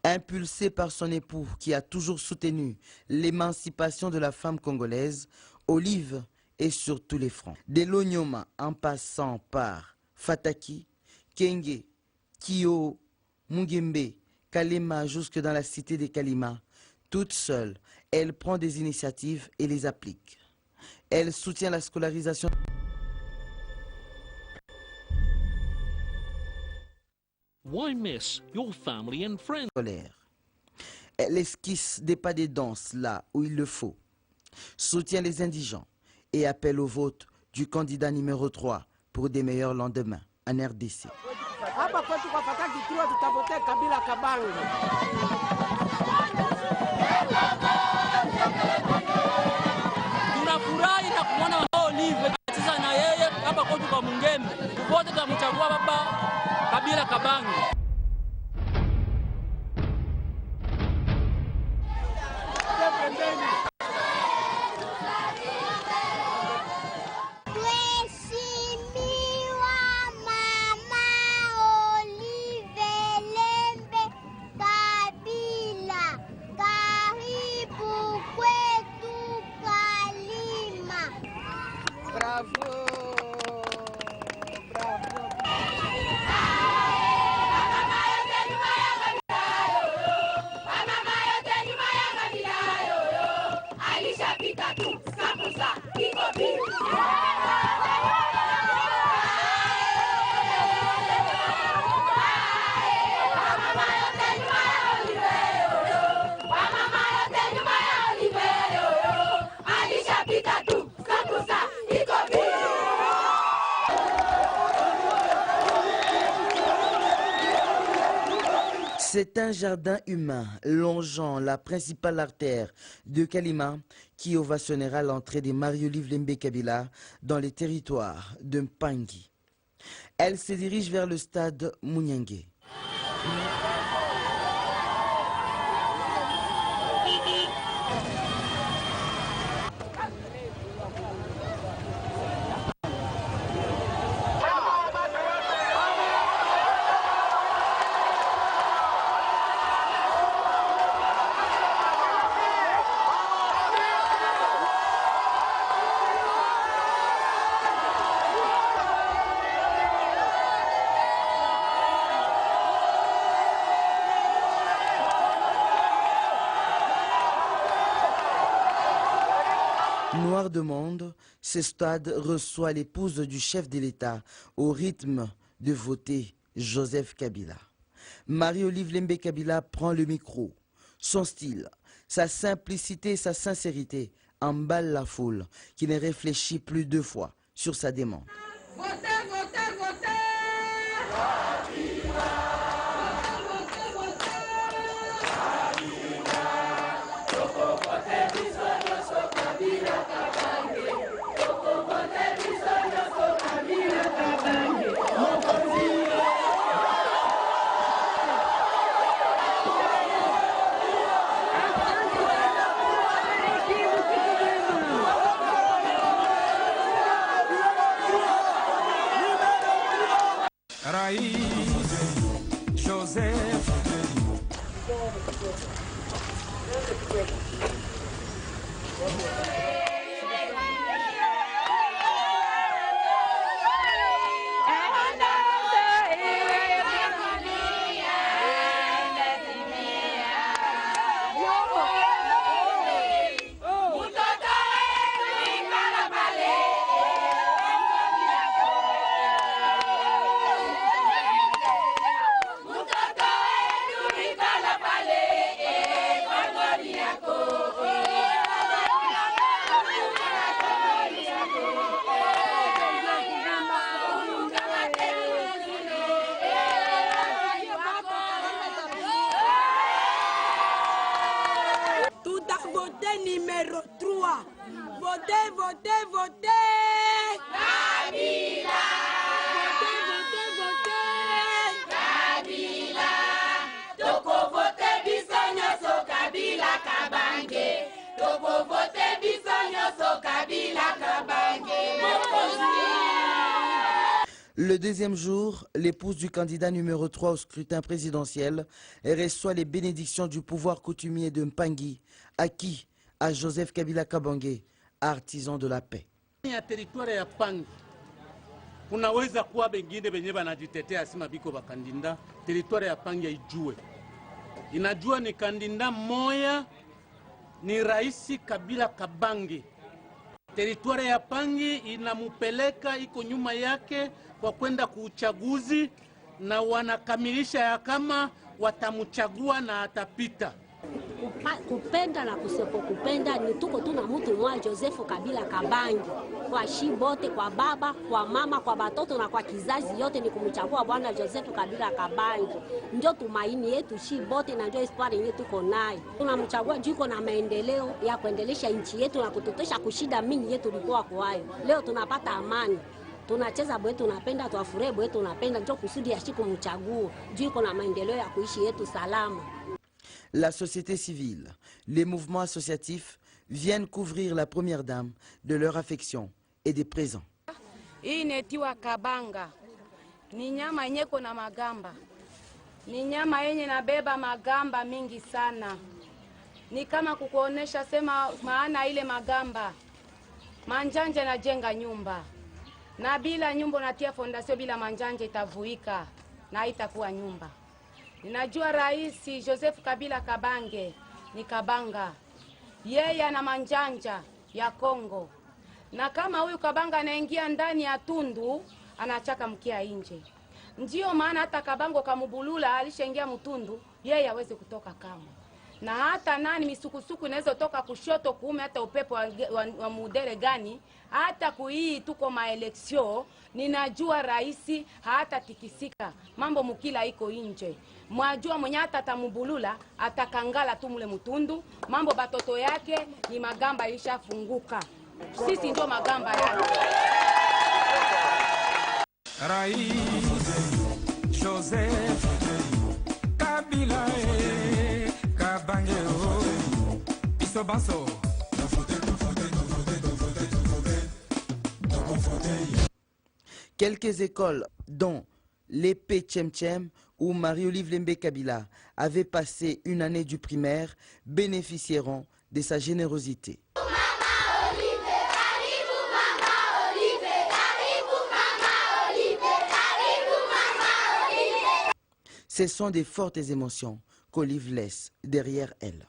Impulsé par son époux qui a toujours soutenu l'émancipation de la femme congolaise, Olive est sur tous les fronts. De l'Onyoma en passant par Fataki, Kenge, Kio, Mugembe, Kalema jusque dans la cité des Kalima, toute seule, elle prend des initiatives et les applique. Elle soutient la scolarisation Why miss your family and friends? scolaire. Elle esquisse des pas de danse là où il le faut, soutient les indigents et appelle au vote du candidat numéro 3 pour des meilleurs lendemains en RDC. Tunafurahi na kumwona Olive anacheza na yeye hapa kwetu kwa Mungembe. Wote tunamchagua baba Kabila Kabange. C'est un jardin humain longeant la principale artère de Kalima qui ovationnera l'entrée de Marie-Olive Lembe Kabila dans les territoires de Mpangi. Elle se dirige vers le stade Mouniangue. Noir de monde, ce stade reçoit l'épouse du chef de l'État au rythme de voter Joseph Kabila. Marie-Olive Lembe Kabila prend le micro. Son style, sa simplicité et sa sincérité emballent la foule qui ne réfléchit plus deux fois sur sa demande. Votez, votez, votez! Joseph. Le deuxième jour, l'épouse du candidat numéro 3 au scrutin présidentiel reçoit les bénédictions du pouvoir coutumier de Mpangi, acquis à Joseph Kabila Kabange, artisan de la paix. Ya territoire ya Pangi kunaweza kuwa bengine benye banajitetea asima biko bakandinda. Territoire ya Pangi ijue inajua ni kandinda moya ni Raisi Kabila Kabange. Territoire ya Pangi inamupeleka iko nyuma yake kwa kwenda kuuchaguzi na wanakamilisha ya kama watamuchagua na atapita. Kupenda na kusipokupenda ni tuko tuna mtu mmoja Joseph Kabila Kabange. Kwa shibote, kwa baba, kwa mama, kwa batoto na kwa kizazi yote ni kumchagua bwana Joseph Kabila Kabange. Ndio tumaini yetu shibote na ndio histoire yetu tuko nayo. Tunamchagua juu na maendeleo ya kuendelesha nchi yetu na kutotosha kushida mingi yetu tulikuwa kwayo. Leo tunapata amani. Tunacheza bwe tunapenda, tuafurahi bwe tunapenda, ndio kusudi ya siku mchagua juu na maendeleo ya kuishi yetu salama. La société civile, les mouvements associatifs viennent couvrir la première dame de leur affection et des présents. Hii netiwa kabanga. Ni nyama yenye na magamba. Ni nyama yenye nabeba magamba mingi sana. Ni kama kukuonesha sema maana ile magamba. Manjanje najenga nyumba. Na bila nyumba natia fondasyon bila manjanje itavuika na itakuwa nyumba. Ninajua Rais Joseph Kabila Kabange ni kabanga. Yeye ana manjanja ya Kongo. Na kama huyu kabanga anaingia ndani ya tundu, anachaka mkia nje. Ndio maana hata kabango kamubulula alishaingia mtundu, yeye hawezi kutoka kama. Na hata nani misukusuku inaweza toka kushoto kuume hata upepo wa mudere gani, hata kuhii tuko maeleksio, ninajua Raisi hata tikisika. Mambo mukila iko nje. Mwajua mwenye hata tamubulula, atakangala tu mule mtundu, mambo batoto yake ni magamba ilishafunguka. Sisi ndio magamba yake. Rais Joseph Kabila Kabange Isobanso. Quelques écoles, dont l'épée Tchem où Marie-Olive Lembe Kabila avait passé une année du primaire, bénéficieront de sa générosité. Ce sont des fortes émotions qu'Olive laisse derrière elle.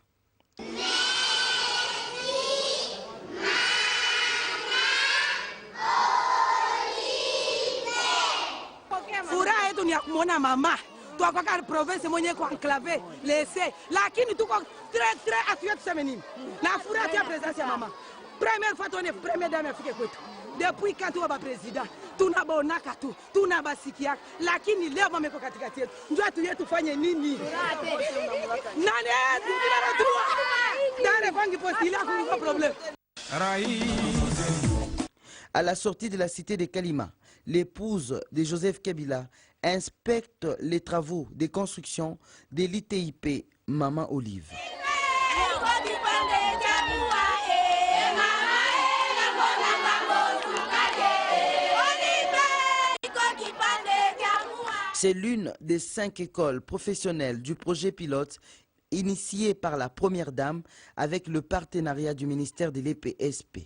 Furaha yetu ni ya kumwona mama. Tuakwaka province mwenye kwa enclave, lese. Lakini tuko très atuye tuseme nini. Na furaha ya presence ya mama. Première fois tuone première dame afike kwetu. Depuis quand tu es président, tunabonaka tu, tunabasikia. Lakini leo mama iko katikati yetu. Njoo tuye tufanye nini? Nani numero 3. Dale kwangi postila kuliko problème. À la sortie de la cité de Kalima, l'épouse de Joseph Kabila inspecte les travaux de construction de l'ITIP Maman Olive. C'est l'une des 5 écoles professionnelles du projet pilote initié par la première dame avec le partenariat du ministère de l'EPSP.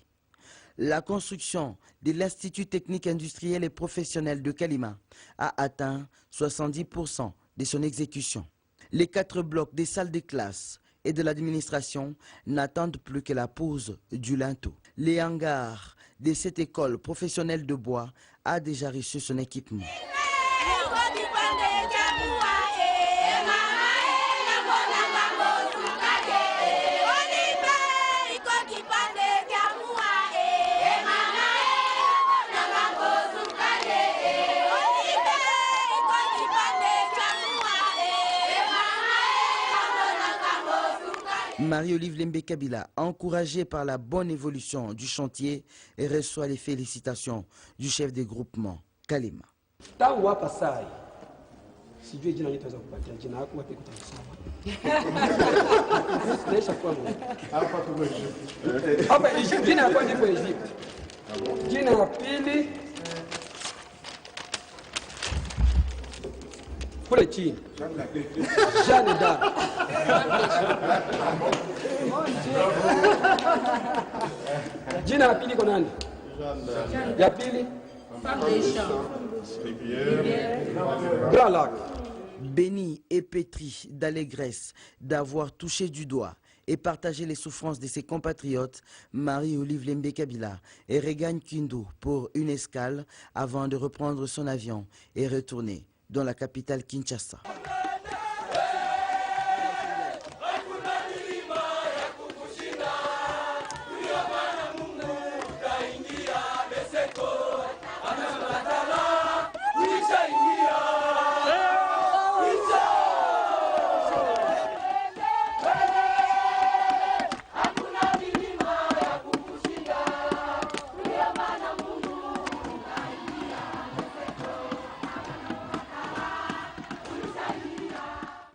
La construction de l'Institut technique industriel et professionnel de Kalima a atteint 70% de son exécution. Les 4 blocs des salles de classe et de l'administration n'attendent plus que la pose du linteau. Les hangars de cette école professionnelle de bois a déjà reçu son équipement. Marie-Olive Lembe Kabila, encouragée par la bonne évolution du chantier, reçoit les félicitations du chef des groupements, Kalima. kule chini. Jeanne d'Arc. Jina ya pili kwa nani? Ya pili? Grand Lac. Béni et pétri d'allégresse d'avoir touché du doigt et partagé les souffrances de ses compatriotes, Marie-Olive Lembe Kabila et regagne Kindu pour une escale avant de reprendre son avion et retourner dans la capitale Kinshasa.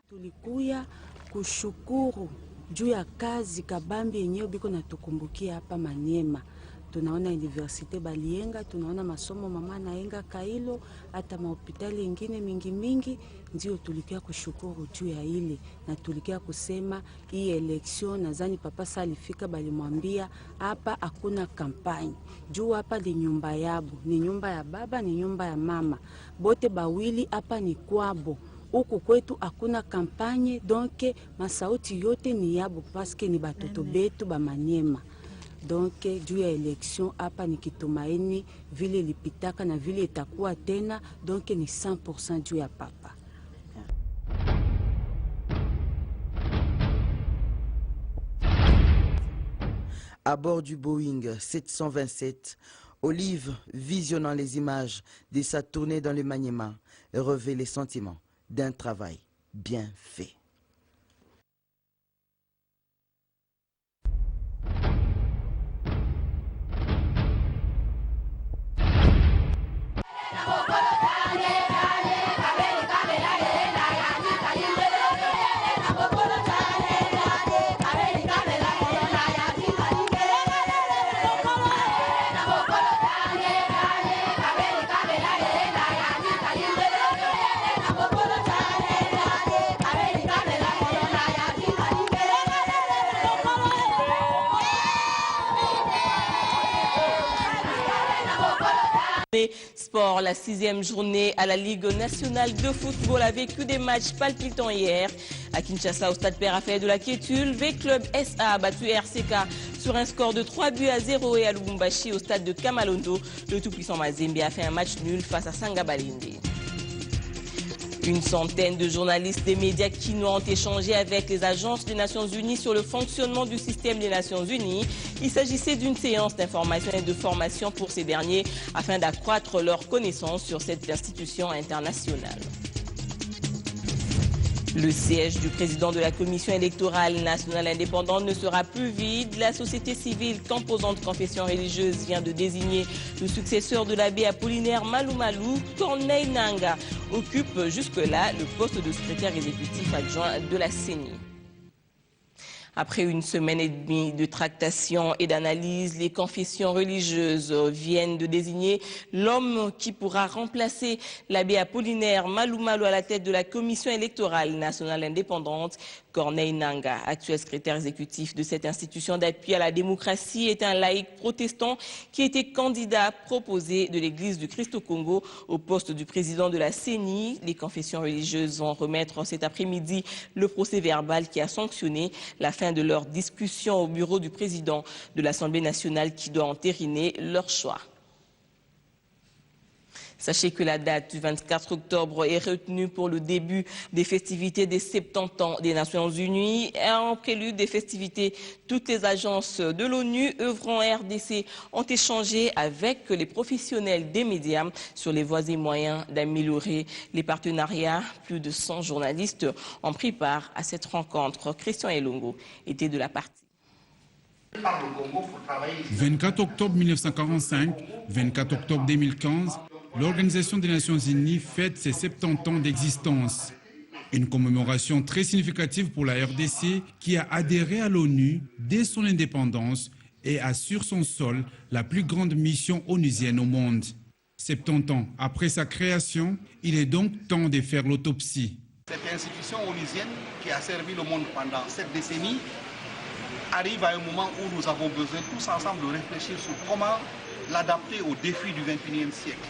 Tulikuya kushukuru juu ya kazi kabambi yenyewe biko natukumbukia hapa Maniema. Tunaona universite balienga, tunaona masomo mama naenga Kailo, hata mahopitali ingine mingi, ndio tulikia kushukuru juu ya ile. Na tulikia kusema hii election nadhani papa salifika balimwambia hapa hakuna kampani. Juu hapa ni nyumba yabo, ni nyumba ya baba, ni nyumba ya mama. Bote bawili hapa ni kwabo. Huku kwetu hakuna kampanye, donc masauti yote ni yabo paske ni batoto betu ba Maniema. Donc juu ya election hapa ni kitumaini vile lipitaka na vile itakuwa tena, donc ni 100% juu ya papa. À bord du Boeing 727, Olive, visionnant les images de sa tournée dans le Maniema, revêt les sentiments d'un travail bien fait. Sport, la 6e journée à la Ligue nationale de football a vécu des matchs palpitants hier. À Kinshasa, au stade Père-Raphaël de la Kétul, V-Club SA a battu RCK sur un score de 3-0 et à Lubumbashi, au stade de Kamalondo, le tout-puissant Mazembe a fait un match nul face à Sangabalinde. Une centaine de journalistes des médias quinois ont échangé avec les agences des Nations Unies sur le fonctionnement du système des Nations Unies. Il s'agissait d'une séance d'information et de formation pour ces derniers afin d'accroître leur connaissance sur cette institution internationale. Le siège du président de la Commission électorale nationale indépendante ne sera plus vide. La société civile composante confession religieuse vient de désigner le successeur de l'abbé Apollinaire Malou. Corneille Nanga occupe jusque-là le poste de secrétaire exécutif adjoint de la CENI. Après une semaine et demie de tractation et d'analyse, les confessions religieuses viennent de désigner l'homme qui pourra remplacer l'abbé Apollinaire Malou à la tête de la Commission électorale nationale indépendante. Corneille Nanga, actuel secrétaire exécutif de cette institution d'appui à la démocratie, est un laïc protestant qui était candidat proposé de l'Église du Christ au Congo au poste du président de la CENI. Les confessions religieuses vont remettre cet après-midi le procès verbal qui a sanctionné la fin de leur discussion au bureau du président de l'Assemblée nationale qui doit entériner leur choix. Sachez que la date du 24 octobre est retenue pour le début des festivités des 70 ans des Nations Unies. En prélude des festivités, toutes les agences de l'ONU œuvrant RDC ont échangé avec les professionnels des médias sur les voies et moyens d'améliorer les partenariats. Plus de 100 journalistes ont pris part à cette rencontre. Christian Elongo était de la partie. 24 octobre 1945, 24 octobre 2015, l'Organisation des Nations Unies fête ses 70 ans d'existence. Une commémoration très significative pour la RDC qui a adhéré à l'ONU dès son indépendance et a sur son sol la plus grande mission onusienne au monde. 70 ans après sa création, il est donc temps de faire l'autopsie. Cette institution onusienne qui a servi le monde pendant 7 décennies arrive à un moment où nous avons besoin tous ensemble de réfléchir sur comment l'adapter aux défis du XXIe siècle.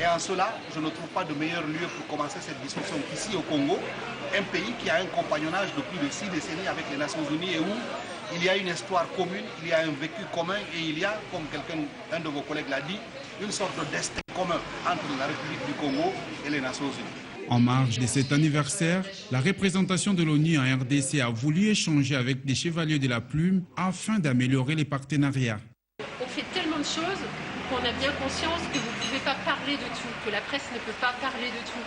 Et en cela, je ne trouve pas de meilleur lieu pour commencer cette discussion qu'ici au Congo, un pays qui a un compagnonnage de plus de 6 décennies avec les Nations Unies et où il y a une histoire commune, il y a un vécu commun et il y a, comme un de vos collègues l'a dit, une sorte de destin commun entre la République du Congo et les Nations Unies. En marge de cet anniversaire, la représentation de l'ONU en RDC a voulu échanger avec des chevaliers de la plume afin d'améliorer les partenariats. On fait tellement de choses qu'on a bien conscience que vous ne pouvez pas parler de tout, que la presse ne peut pas parler de tout.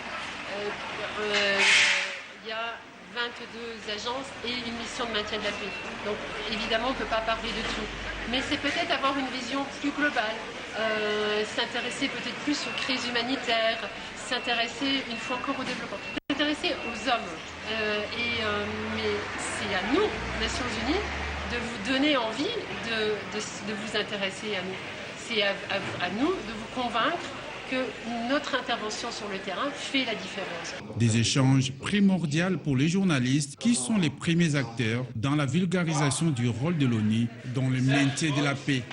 Il y a 22 agences et une mission de maintien de la paix. Donc évidemment, on ne peut pas parler de tout. Mais c'est peut-être avoir une vision plus globale, s'intéresser peut-être plus aux crises humanitaires, s'intéresser une fois encore au développement, s'intéresser aux hommes. Mais c'est à nous, Nations Unies, de vous donner envie de vous intéresser à nous. C'est à nous de vous convaincre que notre intervention sur le terrain fait la différence. Des échanges primordiaux pour les journalistes qui sont les premiers acteurs dans la vulgarisation du rôle de l'ONU dans le maintien de la paix.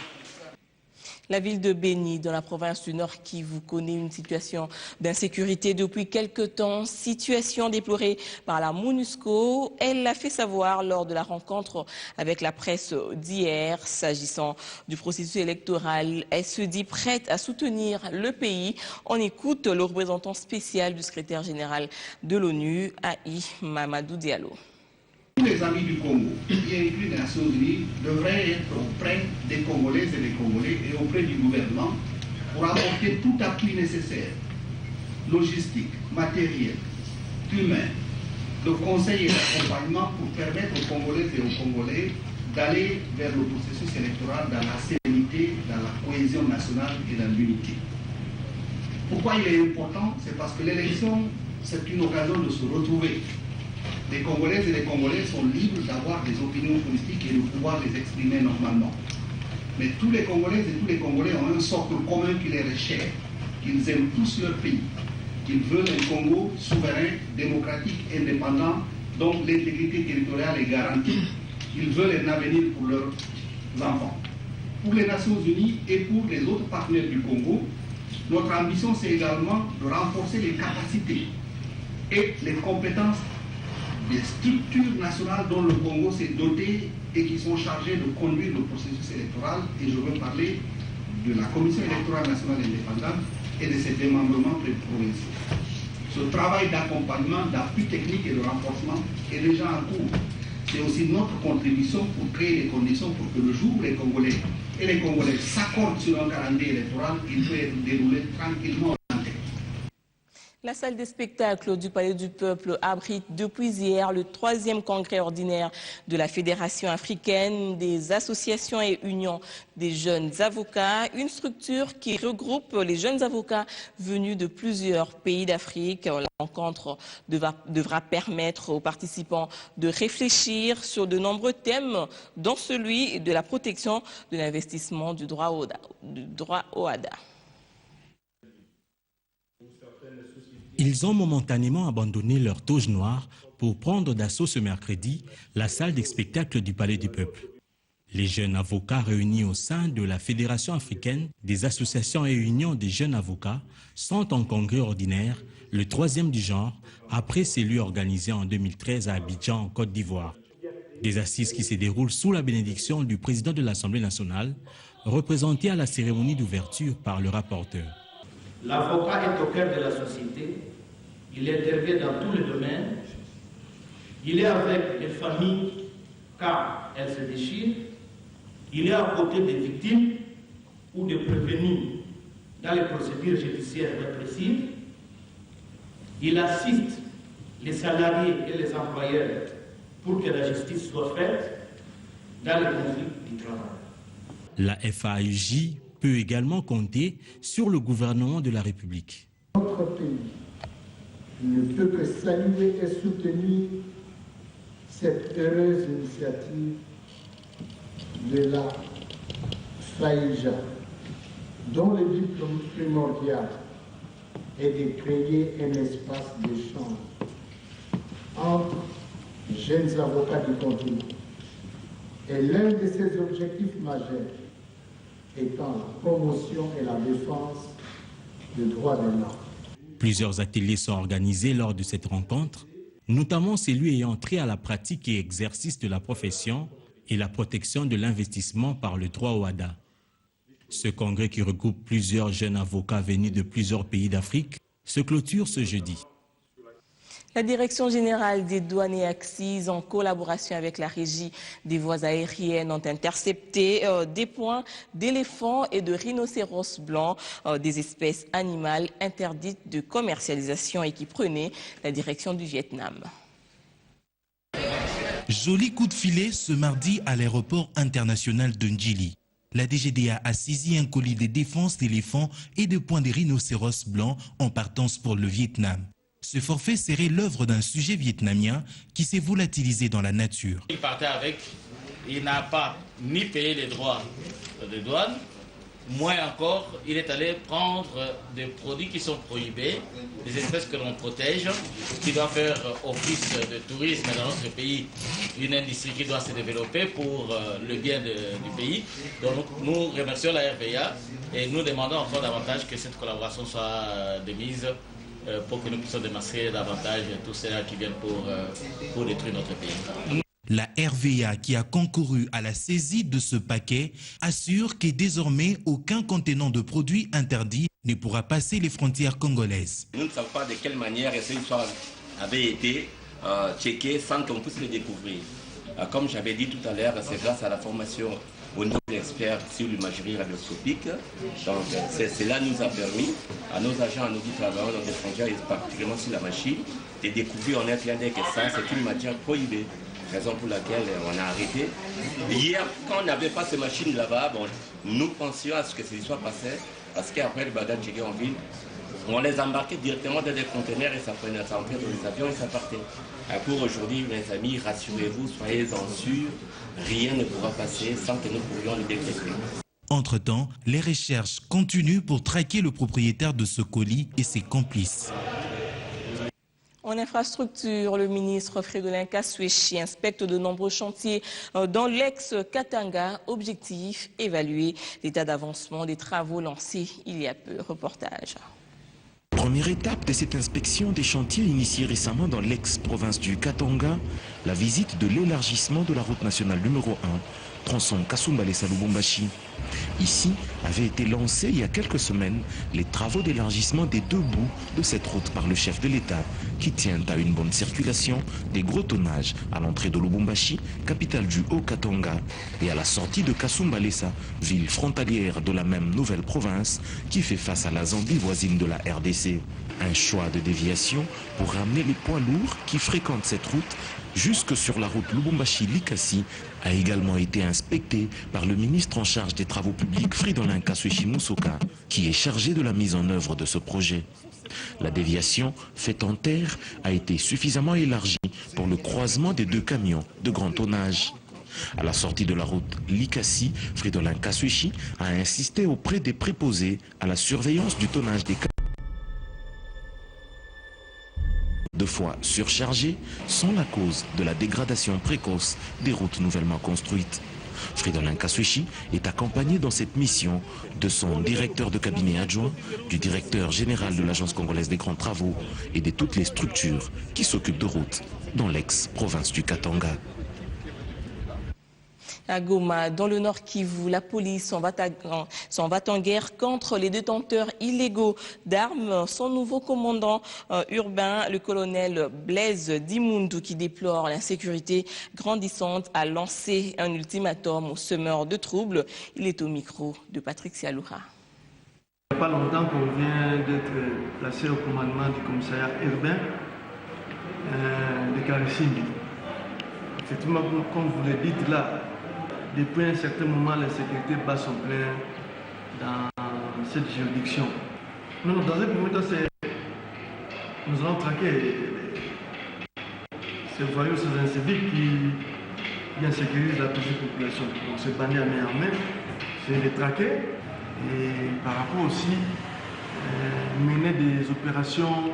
La ville de Béni, dans la province du Nord Kivu, connaît une situation d'insécurité depuis quelque temps, situation déplorée par la MONUSCO. Elle l'a fait savoir lors de la rencontre avec la presse d'hier. S'agissant du processus électoral, elle se dit prête à soutenir le pays. On écoute le représentant spécial du secrétaire général de l'ONU, Aï Mamadou Diallo. Tous les amis du Congo, y inclus les Nations Unies, devraient être auprès des Congolaises et des Congolais et auprès du gouvernement pour apporter tout appui nécessaire, logistique, matériel, humain, de conseil et d'accompagnement pour permettre aux Congolaises et aux Congolais d'aller vers le processus électoral dans la sérénité, dans la cohésion nationale et dans l'unité. Pourquoi il est important? C'est parce que l'élection, c'est une occasion de se retrouver. Les Congolaises et les Congolais sont libres d'avoir des opinions politiques et de pouvoir les exprimer normalement. Mais tous les Congolaises et tous les Congolais ont un socle commun qui leur est cher, qu'ils aiment tous leur pays, qu'ils veulent un Congo souverain, démocratique, indépendant, dont l'intégrité territoriale est garantie. Ils veulent un avenir pour leurs enfants. Pour les Nations Unies et pour les autres partenaires du Congo, notre ambition, c'est également de renforcer les capacités et les compétences des structures nationales dont le Congo s'est doté et qui sont chargées de conduire le processus électoral. Et je veux parler de la Commission électorale nationale indépendante et de ses démembrements provinciaux. Ce travail d'accompagnement, d'appui technique et de renforcement est déjà en cours. C'est aussi notre contribution pour créer les conditions pour que le jour où les Congolais et les Congolais s'accordent sur un calendrier électoral, il peut être déroulé tranquillement. La salle des spectacles du Palais du Peuple abrite depuis hier le 3e congrès ordinaire de la Fédération africaine des associations et unions des jeunes avocats, une structure qui regroupe les jeunes avocats venus de plusieurs pays d'Afrique. La rencontre devra permettre aux participants de réfléchir sur de nombreux thèmes, dont celui de la protection de l'investissement du droit au HADA. Ils ont momentanément abandonné leur toge noire pour prendre d'assaut ce mercredi la salle des spectacles du Palais du Peuple. Les jeunes avocats réunis au sein de la Fédération africaine des associations et unions des jeunes avocats sont en congrès ordinaire, le 3e du genre, après celui organisé en 2013 à Abidjan, en Côte d'Ivoire. Des assises qui se déroulent sous la bénédiction du président de l'Assemblée nationale, représenté à la cérémonie d'ouverture par le rapporteur. L'avocat est au cœur de la société, il intervient dans tous les domaines, il est avec les familles car elles se déchirent, il est à côté des victimes ou des prévenus dans les procédures judiciaires répressives, il assiste les salariés et les employeurs pour que la justice soit faite dans le conflit du travail. La FAUJ peut également compter sur le gouvernement de la République. Notre pays ne peut que saluer et soutenir cette heureuse initiative de la FAIJA, dont le but primordial est de créer un espace d'échange entre jeunes avocats du continent. Et l'un de ses objectifs majeurs étant la promotion et la défense des droits de l'homme. Plusieurs ateliers sont organisés lors de cette rencontre, notamment celui ayant trait à la pratique et exercice de la profession et la protection de l'investissement par le droit au WADA. Ce congrès qui regroupe plusieurs jeunes avocats venus de plusieurs pays d'Afrique se clôture ce jeudi. La Direction générale des douanes et accises, en collaboration avec la Régie des voies aériennes, ont intercepté des points d'éléphants et de rhinocéros blancs, des espèces animales interdites de commercialisation et qui prenaient la direction du Vietnam. Joli coup de filet ce mardi à l'aéroport international de Ndjili. La DGDA a saisi un colis de défense d'éléphants et de points de rhinocéros blancs en partance pour le Vietnam. Ce forfait serait l'œuvre d'un sujet vietnamien qui s'est volatilisé dans la nature. Il partait avec, il n'a pas ni payé les droits de douane, moins encore, il est allé prendre des produits qui sont prohibés, des espèces que l'on protège, qui doivent faire office de tourisme dans notre pays, une industrie qui doit se développer pour le bien du pays. Donc nous remercions la RVA et nous demandons encore davantage que cette collaboration soit de mise pour que nous puissions démasquer davantage tout cela qui vient pour détruire notre pays. La RVA, qui a concouru à la saisie de ce paquet, assure que désormais aucun contenant de produits interdits ne pourra passer les frontières congolaises. Nous ne savons pas de quelle manière cette histoire avait été checkée sans qu'on puisse le découvrir. Comme j'avais dit tout à l'heure, c'est grâce à la formation au niveau d'experts sur l'imagerie radioscopique. Donc cela nous a permis, à nos agents, à nos qui travaillent dans les frontières, et particulièrement sur la machine, de découvrir en un clin d'œil que ça, c'est une matière prohibée. Raison pour laquelle on a arrêté. Hier, quand on n'avait pas ces machines là-bas, bon, nous pensions à ce que ces histoires passaient, parce qu'après le bagage checké en ville, on les embarquait directement dans des conteneurs et ça prenait ça entrait dans les avions et ça partait. Pour aujourd'hui, mes amis, rassurez-vous, soyez-en sûrs, rien ne pourra passer sans que nous pourrions le détecter. Entre-temps, les recherches continuent pour traquer le propriétaire de ce colis et ses complices. En infrastructure, le ministre Fridolin Kaswechi inspecte de nombreux chantiers dans l'ex-Katanga. Objectif, évaluer l'état d'avancement des travaux lancés il y a peu. Reportage. Première étape de cette inspection des chantiers initiés récemment dans l'ex-province du Katanga, la visite de l'élargissement de la route nationale numéro 1, tronçon Kasumbalesa-Lubumbashi. Ici avaient été lancés il y a quelques semaines les travaux d'élargissement des deux bouts de cette route par le chef de l'État, qui tient à une bonne circulation des gros tonnages à l'entrée de Lubumbashi, capitale du Haut-Katanga, et à la sortie de Kasumbalesa, ville frontalière de la même nouvelle province qui fait face à la Zambie voisine de la RDC. Un choix de déviation pour ramener les poids lourds qui fréquentent cette route jusque sur la route Lubumbashi-Likasi a également été inspecté par le ministre en charge des travaux publics Fridolin Kaswechi Musoka, qui est chargé de la mise en œuvre de ce projet. La déviation faite en terre a été suffisamment élargie pour le croisement des deux camions de grand tonnage. À la sortie de la route Likasi, Fridolin Kaswechi a insisté auprès des préposés à la surveillance du tonnage des camions. Deux fois surchargés sont la cause de la dégradation précoce des routes nouvellement construites. Fridolin Kaswechi est accompagné dans cette mission de son directeur de cabinet adjoint, du directeur général de l'Agence congolaise des grands travaux et de toutes les structures qui s'occupent de routes dans l'ex-province du Katanga. À Goma, dans le Nord Kivu, la police s'en va en guerre contre les détenteurs illégaux d'armes. Son nouveau commandant urbain, le colonel Blaise Dimundu, qui déplore l'insécurité grandissante, a lancé un ultimatum aux semeurs de troubles. Il est au micro de Patrick Sialoura. Il n'y a pas longtemps qu'on vient d'être placé au commandement du commissariat urbain de Karisimbi. Effectivement, comme vous le dites là, depuis un certain moment, la sécurité bat son plein dans cette juridiction. Dans un premier temps, nous allons traquer ces voyous, ces inciviques qui insécurisent la petite population. Donc ces bandits à main en main, c'est les traquer Et par rapport aussi, mener des opérations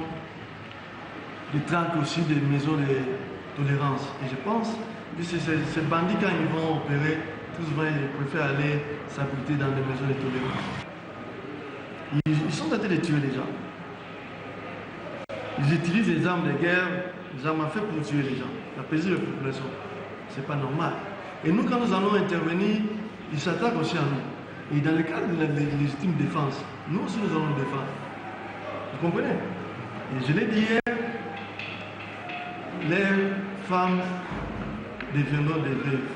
de traque aussi des maisons de tolérance. Et je pense que ces bandits, quand ils vont opérer, tout souvent ils préfèrent aller s'abriter dans les maisons de tolérance. Ils sont en train de tuer les gens. Ils utilisent les armes de guerre, les armes à feu pour tuer les gens, apaiser la population. C'est pas normal. Et nous, quand nous allons intervenir, ils s'attaquent aussi à nous. Et dans le cadre de la légitime défense, nous aussi nous allons défendre. Vous comprenez? Et je l'ai dit hier, les femmes deviendront des veuves,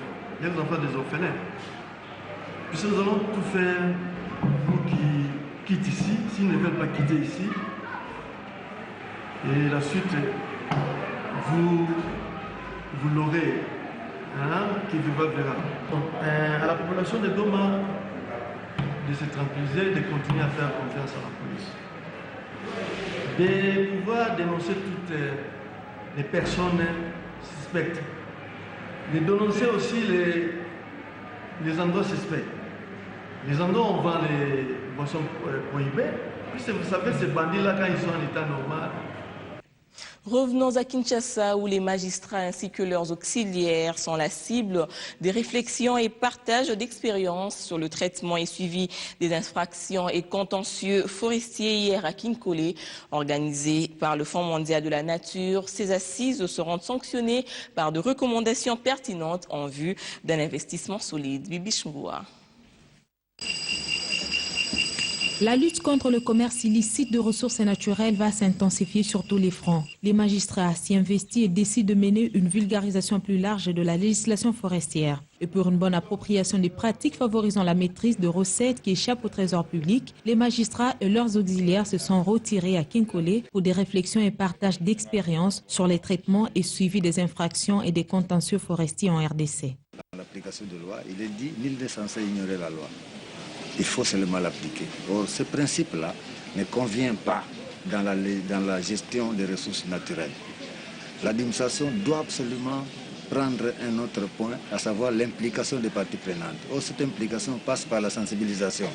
les enfants des orphelins. Puisque nous allons tout faire pour qu'ils quittent ici, s'ils ne veulent pas quitter ici. Et la suite, vous l'aurez, hein, qui vivra verra. Donc, à la population de Goma, de se tranquilliser, de continuer à faire confiance à la police. De pouvoir dénoncer toutes les personnes suspectes. De dénoncer aussi les endroits suspects. Les endroits où on vend les boissons prohibées. Puisque vous savez, ces bandits-là, quand ils sont en état normal, Revenons à Kinshasa où les magistrats ainsi que leurs auxiliaires sont la cible des réflexions et partage d'expériences sur le traitement et suivi des infractions et contentieux forestiers hier à Kinkole. Organisées par le Fonds mondial de la nature, ces assises seront sanctionnées par de recommandations pertinentes en vue d'un investissement solide. Bibi Chmboua. La lutte contre le commerce illicite de ressources naturelles va s'intensifier sur tous les fronts. Les magistrats s'y investissent et décident de mener une vulgarisation plus large de la législation forestière. Et pour une bonne appropriation des pratiques favorisant la maîtrise de recettes qui échappent au trésor public, les magistrats et leurs auxiliaires se sont retirés à Kinkole pour des réflexions et partages d'expériences sur les traitements et suivi des infractions et des contentieux forestiers en RDC. Dans l'application de loi, il est dit nul n'est censé ignorer la loi. Il faut seulement l'appliquer. Or, ce principe-là ne convient pas dans la gestion des ressources naturelles. L'administration doit absolument prendre un autre point, à savoir l'implication des parties prenantes. Or, cette implication passe par la sensibilisation.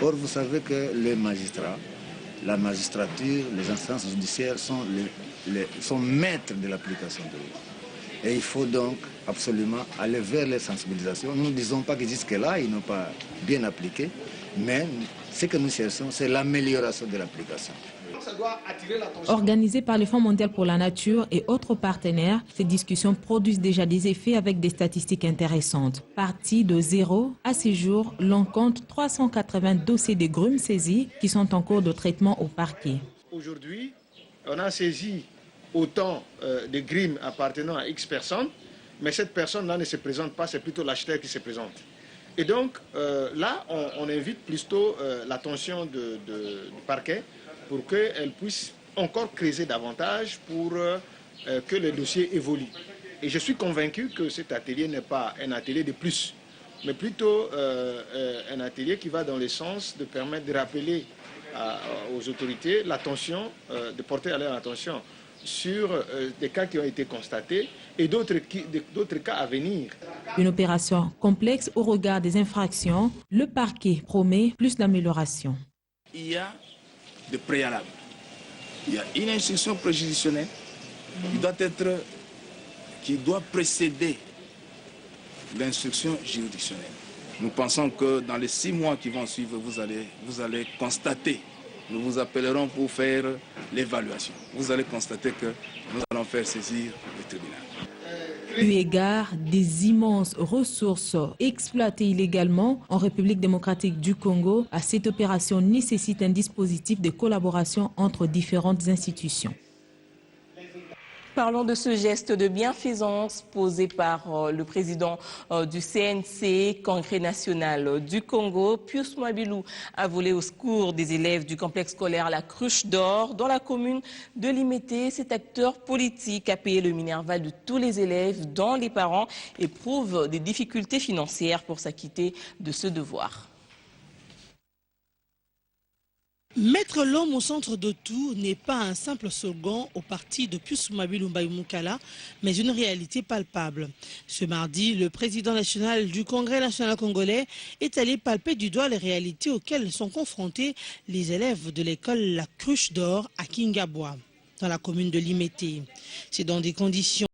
Or, vous savez que les magistrats, la magistrature, les instances judiciaires sont maîtres de l'application de loi. Et il faut donc absolument aller vers les sensibilisations. Nous ne disons pas que jusque-là, ils n'ont pas bien appliqué, mais ce que nous cherchons, c'est l'amélioration de l'application. Organisées par le Fonds mondial pour la nature et autres partenaires, ces discussions produisent déjà des effets avec des statistiques intéressantes. Partis de 0 à ce jour, l'on compte 380 dossiers de grumes saisis qui sont en cours de traitement au parquet. Aujourd'hui, on a saisi autant de grimes appartenant à X personnes, mais cette personne-là ne se présente pas, c'est plutôt l'acheteur qui se présente. Et donc là, on invite plutôt l'attention du parquet pour qu'elle puisse encore creuser davantage pour que le dossier évolue. Et je suis convaincu que cet atelier n'est pas un atelier de plus, mais plutôt un atelier qui va dans le sens de permettre de rappeler aux autorités l'attention, de porter à leur attention sur des cas qui ont été constatés et d'autres cas à venir. Une opération complexe au regard des infractions, le parquet promet plus d'amélioration. Il y a des préalables. Il y a une instruction préjudicielle qui doit précéder l'instruction juridictionnelle. Nous pensons que dans les 6 mois qui vont suivre, vous allez constater. Nous vous appellerons pour faire l'évaluation. Vous allez constater que nous allons faire saisir le tribunal. Eu égard des immenses ressources exploitées illégalement en République démocratique du Congo, cette opération nécessite un dispositif de collaboration entre différentes institutions. Parlons de ce geste de bienfaisance posé par le président du CNC, Congrès national du Congo. Pius Mwabilou a volé au secours des élèves du complexe scolaire La Cruche d'Or dans la commune de Limete. Cet acteur politique a payé le minerval de tous les élèves dont les parents éprouvent des difficultés financières pour s'acquitter de ce devoir. Mettre l'homme au centre de tout n'est pas un simple slogan au parti de Pius Mabilumba Mukala, mais une réalité palpable. Ce mardi, le président national du Congrès national congolais est allé palper du doigt les réalités auxquelles sont confrontés les élèves de l'école La Cruche d'Or à Kingabwa, dans la commune de Limete. C'est dans des conditions